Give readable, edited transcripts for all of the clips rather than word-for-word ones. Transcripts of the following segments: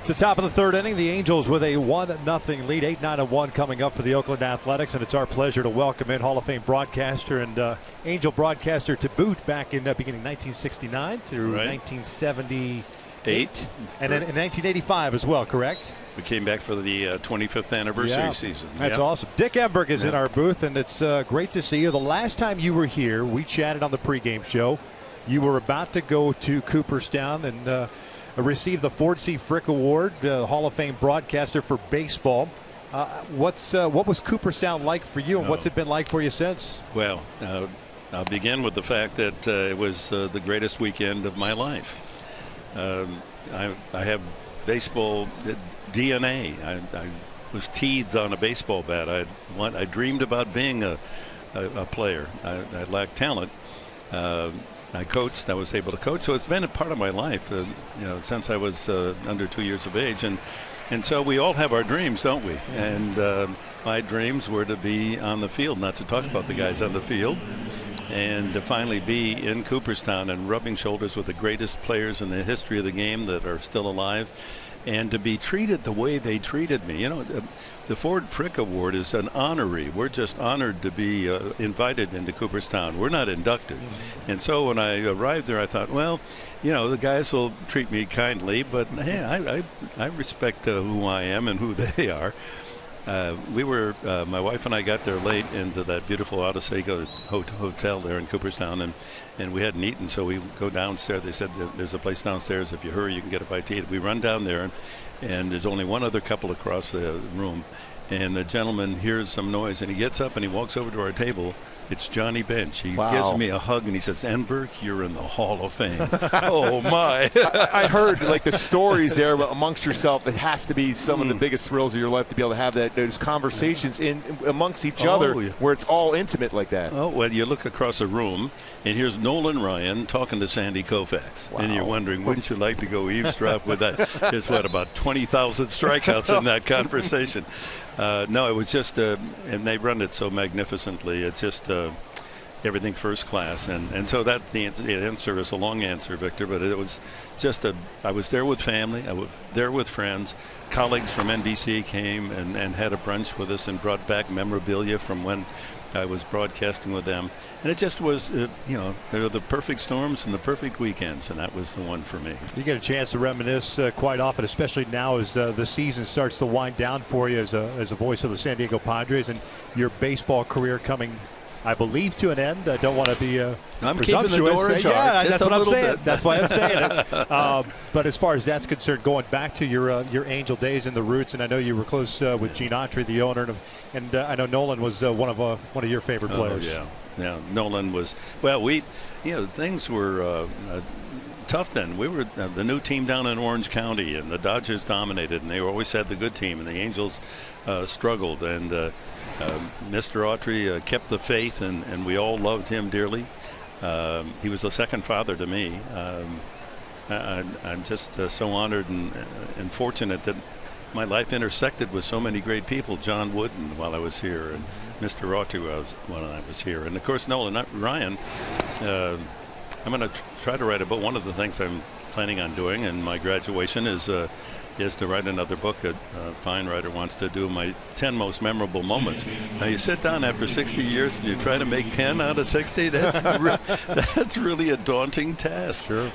the top of the third inning. The Angels with a 1-0 lead, 8-9-1 coming up for the Oakland Athletics, and it's our pleasure to welcome in Hall of Fame broadcaster and Angel broadcaster to boot back in beginning 1969 through 1978, and then in 1985 as well. Correct? We came back for the 25th anniversary season. That's awesome. Dick Enberg is in our booth, and it's great to see you. The last time you were here, we chatted on the pregame show. You were about to go to Cooperstown and receive the Ford C. Frick Award, Hall of Fame broadcaster for baseball. What was Cooperstown like for you, and what's it been like for you since? Well, I'll begin with the fact that it was the greatest weekend of my life. I have baseball DNA. I was teethed on a baseball bat. I dreamed about being a player. I lacked talent. I coached. I was able to coach, so it's been a part of my life, since I was under 2 years of age, and so we all have our dreams, don't we? And my dreams were to be on the field, not to talk about the guys on the field, and to finally be in Cooperstown and rubbing shoulders with the greatest players in the history of the game that are still alive, and to be treated the way they treated me. The Ford Frick Award is an honoree. We're just honored to be invited into Cooperstown. We're not inducted. And so when I arrived there, I thought, well, the guys will treat me kindly, but hey, I respect who I am and who they are. My wife and I got there late into that beautiful Otsego hotel there in Cooperstown, and we hadn't eaten, so we go downstairs. They said there's a place downstairs. If you hurry, you can get a bite to eat. We run down there, and there's only one other couple across the room, and the gentleman hears some noise, and he gets up and he walks over to our table. It's Johnny Bench. He gives me a hug and he says, "Enberg, you're in the Hall of Fame." Oh my! I heard the stories there amongst yourself. It has to be some of the biggest thrills of your life to be able to have those conversations amongst each other, where it's all intimate like that. Oh well, you look across the room and here's Nolan Ryan talking to Sandy Koufax, and you're wondering, wouldn't you like to go eavesdrop with that? There's about 20,000 strikeouts in that conversation. No, it was just, and they run it so magnificently. It's just everything first class, and so that the answer is a long answer, Victor. But it was just I was there with family. I was there with friends. Colleagues from NBC came and had a brunch with us and brought back memorabilia from when I was broadcasting with them. And it just was, there are the perfect storms and the perfect weekends, and that was the one for me. You get a chance to reminisce quite often, especially now as the season starts to wind down for you as a voice of the San Diego Padres, and your baseball career coming, I believe, to an end. I don't want to be I'm keeping the door in charge. Yeah, that's what I'm saying. Bit. That's why I'm saying it. But as far as that's concerned, going back to your Angel days and the roots, and I know you were close with Gene Autry, the owner, and I know Nolan was one of your favorite players. Yeah, Nolan was. Well, things were tough then. We were the new team down in Orange County, and the Dodgers dominated, and they always had the good team, and the Angels struggled, and Mr. Autry kept the faith, and we all loved him dearly. He was a second father to me. I'm just so honored and fortunate that my life intersected with so many great people. John Wooden while I was here, and Mr. Autry when I was here, and of course Nolan Ryan. I'm going to try to write a book. One of the things I'm planning on doing in my graduation is to write another book. A fine writer wants to do my 10 most memorable moments. Now you sit down after 60 years and you try to make 10 out of 60. That's really a daunting task. Sure.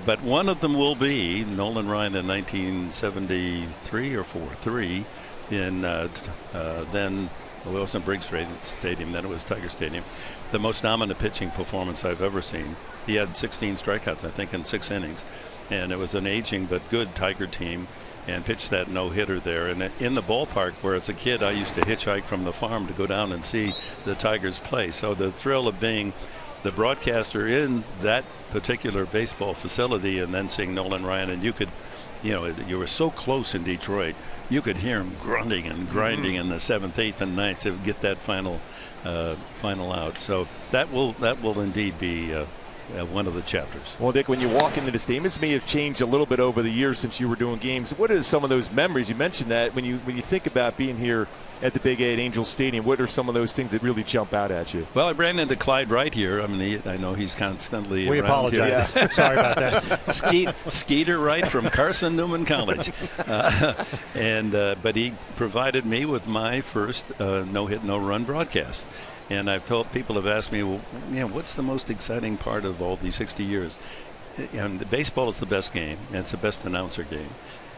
But one of them will be Nolan Ryan in 1973 or 43 in then. Well, it wasn't Briggs Stadium, then it was Tiger Stadium. The most dominant pitching performance I've ever seen. He had 16 strikeouts, I think, in 6 innings. And it was an aging but good Tiger team, and pitched that no-hitter there. And in the ballpark, where as a kid I used to hitchhike from the farm to go down and see the Tigers play. So the thrill of being the broadcaster in that particular baseball facility and then seeing Nolan Ryan, and you could, you were so close in Detroit, you could hear him grunting and grinding in the 7th, 8th, and 9th to get that final out. So that will indeed be one of the chapters. Well, Dick, when you walk into the stadium, this may have changed a little bit over the years since you were doing games. What are some of those memories? You mentioned that when you think about being here at the Big A at Angels Stadium, what are some of those things that really jump out at you? Well, I ran into Clyde Wright here. I mean, I know he's constantly We around apologize. here. Sorry about that. Skeeter Wright from Carson Newman College. But he provided me with my first no-hit, no-run broadcast. And I've told people have asked me, well, what's the most exciting part of all these 60 years? And baseball is the best game, and it's the best announcer game.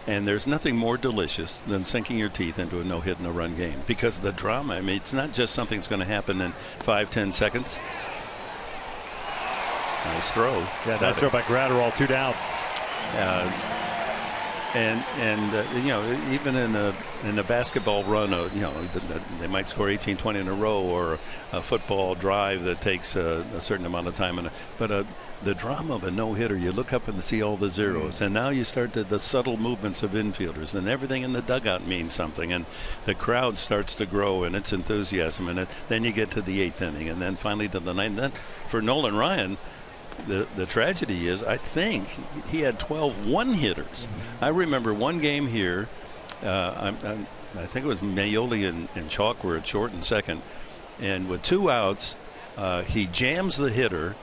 And there's nothing more delicious than sinking your teeth into a no-hit, no-run game because of the drama. I mean, it's not just something that's going to happen in 5-10 seconds. Nice throw. Yeah, nice throw by Gratterall, 2 down. Even in a basketball run, they might score 18, 20 in a row, or a football drive that takes a certain amount of time. But the drama of a no-hitter, you look up and see all the zeros, and now you start the subtle movements of infielders, and everything in the dugout means something, and the crowd starts to grow and its enthusiasm, and then you get to the 8th inning, and then finally to the 9th. And then for Nolan Ryan, the tragedy is, I think he had 12 one-hitters. I remember one game here. I think it was Mayoli and Chalk were at short and second, and with 2 outs, he jams the hitter,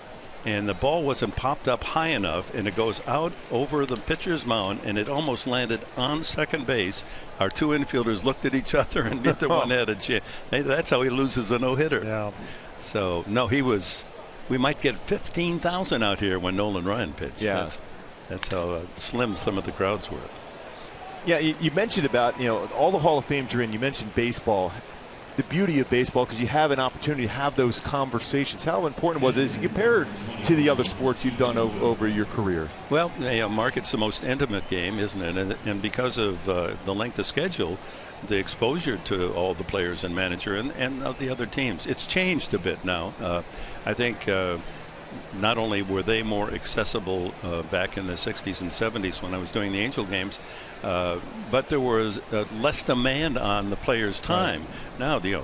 and the ball wasn't popped up high enough, and it goes out over the pitcher's mound, and it almost landed on second base. Our 2 infielders looked at each other, and neither one had a chance. That's how he loses a no-hitter. Yeah. So no, he was. We might get 15,000 out here when Nolan Ryan pitched. Yeah. That's how slim some of the crowds were. Yeah, you mentioned about all the Hall of Fames you're in. You mentioned baseball, the beauty of baseball, because you have an opportunity to have those conversations. How important was it as you compare to the other sports you've done over your career? Well, Mark, it's the most intimate game, isn't it? And because of the length of schedule, the exposure to all the players and manager and of the other teams, it's changed a bit now. I think not only were they more accessible back in the 60s and 70s when I was doing the Angel games, but there was less demand on the players' time. Right. Now, the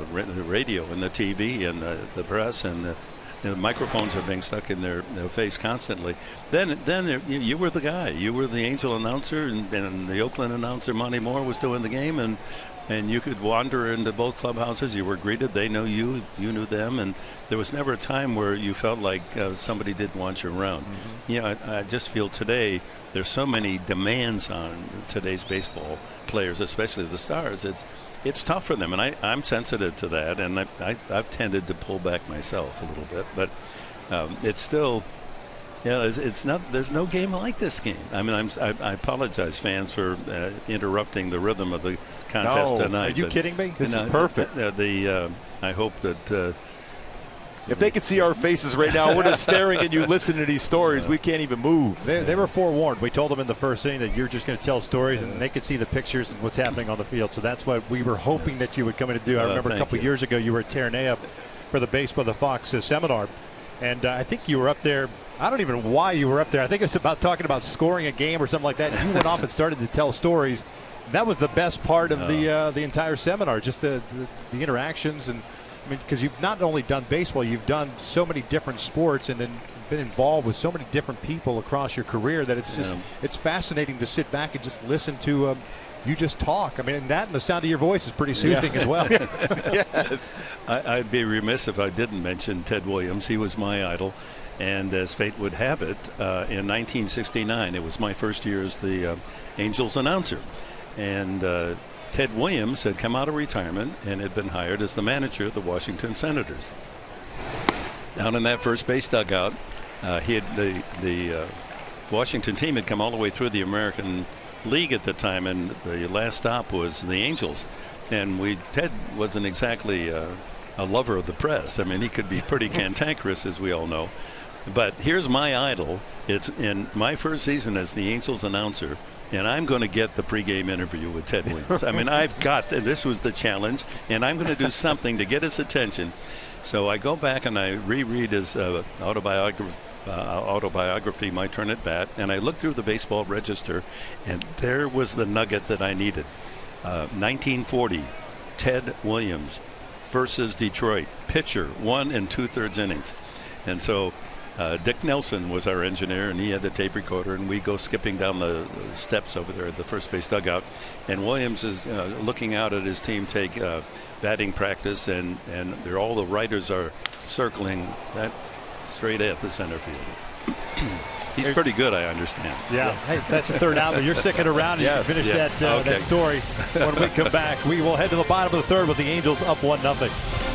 radio and the TV and the press and the microphones are being stuck in their face constantly. Then you were the guy. You were the Angel announcer, and the Oakland announcer, Monty Moore, was doing the game, and you could wander into both clubhouses. You were greeted. They know you. You knew them. And there was never a time where you felt like somebody didn't want you around. I just feel today there's so many demands on today's baseball players, especially the stars. It's tough for them, and I'm sensitive to that, and I've tended to pull back myself a little bit. But it's still, it's not. There's no game like this game. I mean, I apologize, fans, for interrupting the rhythm of the contest tonight. Are you kidding me? This is perfect. I hope that. If they could see our faces right now, we're just staring at you, listening to these stories. We can't even move. They were forewarned. We told them in the first inning that you're just going to tell stories, and they could see the pictures and what's happening on the field. So that's what we were hoping that you would come in and do. I remember a couple years ago you were at Terranea for the Baseball the Fox seminar, and I think you were up there. I don't even know why you were up there. I think it was about talking about scoring a game or something like that. And you went off and started to tell stories. That was the best part of the entire seminar, just the interactions. And I mean, because you've not only done baseball, you've done so many different sports and then been involved with so many different people across your career that it's just it's fascinating to sit back and just listen to you just talk. I mean, and the sound of your voice is pretty soothing as well. Yes. I'd be remiss if I didn't mention Ted Williams. He was my idol. And as fate would have it, in 1969, it was my first year as the Angels announcer. And Ted Williams had come out of retirement and had been hired as the manager of the Washington Senators. Down in that first base dugout, the Washington team had come all the way through the American League at the time, and the last stop was the Angels. And Ted wasn't exactly a lover of the press. I mean, he could be pretty cantankerous, as we all know. But here's my idol. It's in my first season as the Angels announcer, and I'm going to get the pregame interview with Ted Williams. I mean, this was the challenge, and I'm going to do something to get his attention. So I go back and I reread his autobiography, My Turn at Bat, and I look through the Baseball Register, and there was the nugget that I needed. 1940, Ted Williams versus Detroit, pitcher, 1 2/3 innings. And so Dick Nelson was our engineer, and he had the tape recorder, and we go skipping down the steps over there at the first base dugout, and Williams is looking out at his team take batting practice, and all the writers are circling that straight at the center field. He's pretty good, I understand. Yeah, hey, that's the third out, but you're sticking around and you can finish that story when we come back. We will head to the bottom of the third with the Angels up 1-0.